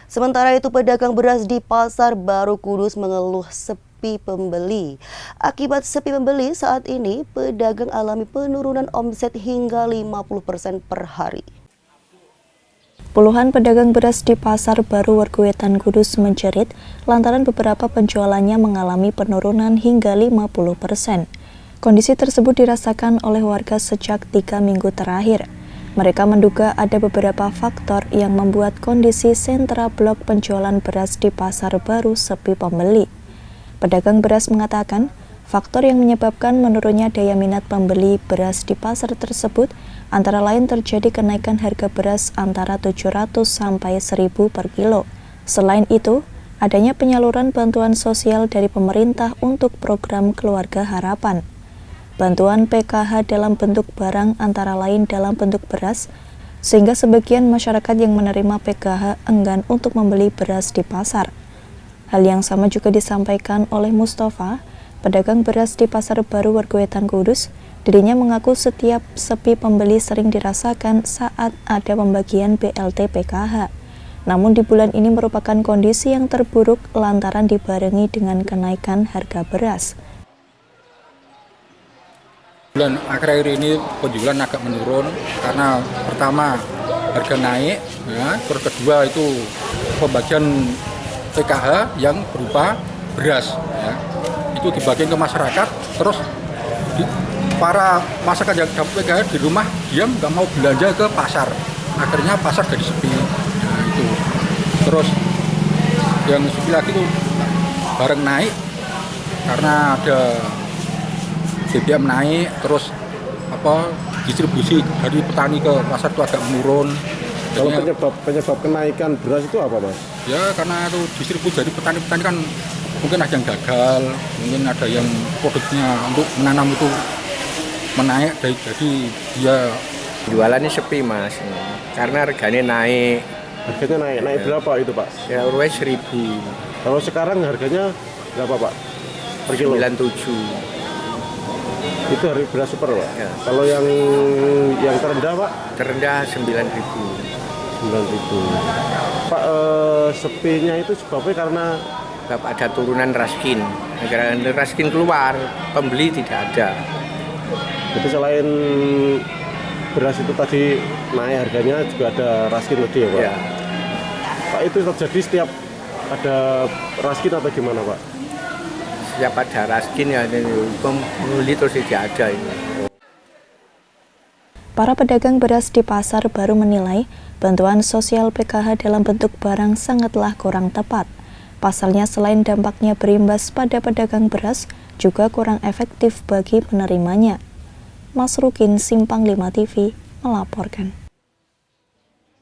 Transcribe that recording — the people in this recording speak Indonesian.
Sementara itu, pedagang beras di Pasar Baru Kudus mengeluh sepi pembeli. Akibat sepi pembeli saat ini, pedagang alami penurunan omset hingga 50% per hari. Puluhan pedagang beras di Pasar Baru Werkwetan Kudus menjerit lantaran beberapa penjualannya mengalami penurunan hingga 50%. Kondisi tersebut dirasakan oleh warga sejak 3 minggu terakhir. Mereka menduga ada beberapa faktor yang membuat kondisi sentra blok penjualan beras di Pasar Baru sepi pembeli. Pedagang beras mengatakan, faktor yang menyebabkan menurunnya daya minat pembeli beras di pasar tersebut antara lain terjadi kenaikan harga beras antara 700 sampai 1.000 per kilo. Selain itu, adanya penyaluran bantuan sosial dari pemerintah untuk program Keluarga Harapan. Bantuan PKH dalam bentuk barang antara lain dalam bentuk beras, sehingga sebagian masyarakat yang menerima PKH enggan untuk membeli beras di pasar. Hal yang sama juga disampaikan oleh Mustafa, pedagang beras di Pasar Baru Werkwetan Kudus. Dirinya mengaku setiap sepi pembeli sering dirasakan saat ada pembagian BLT PKH. Namun di bulan ini merupakan kondisi yang terburuk lantaran dibarengi dengan kenaikan harga beras. Bulan akhir-akhir ini penjualan agak menurun karena pertama harga naik, ya, terus kedua itu pembagian PKH yang berupa beras, ya, itu dibagikan ke masyarakat, terus para masyarakat yang dapat PKH di rumah diam nggak mau belanja ke pasar, akhirnya pasar jadi sepi. Nah, itu terus yang sepi lagi itu barang naik karena ada BBM naik, terus distribusi dari petani ke pasar itu agak menurun. Kalau penyebab kenaikan beras itu apa, Mas? Ya karena itu distribusi dari petani-petani kan mungkin ada yang gagal, mungkin ada yang produknya untuk menanam itu menaik, jadi dia jualannya sepi, Mas, karena harganya naik. Harganya naik Ya. Berapa itu, Pak? Ya ruwet 1.000. Kalau sekarang harganya berapa, Pak? Per kilo? 97. Itu hari beras super, Pak? Ya. Kalau yang terendah, Pak? Terendah 9.000. 9.000. Pak, sepinya itu sebabnya karena Ada turunan raskin. Karena raskin keluar, pembeli tidak ada. jadi selain beras itu tadi naik harganya juga ada raskin tadi ya, Pak? Ya. Pak, itu terjadi setiap ada raskin atau gimana, Pak? Setiap ada raskin ya pembeli terus tidak ada. Para pedagang beras di Pasar Baru menilai bantuan sosial PKH dalam bentuk barang sangatlah kurang tepat. Pasalnya selain dampaknya berimbas pada pedagang beras, juga kurang efektif bagi penerimanya. Mas Rukin, Simpang 5 TV, melaporkan.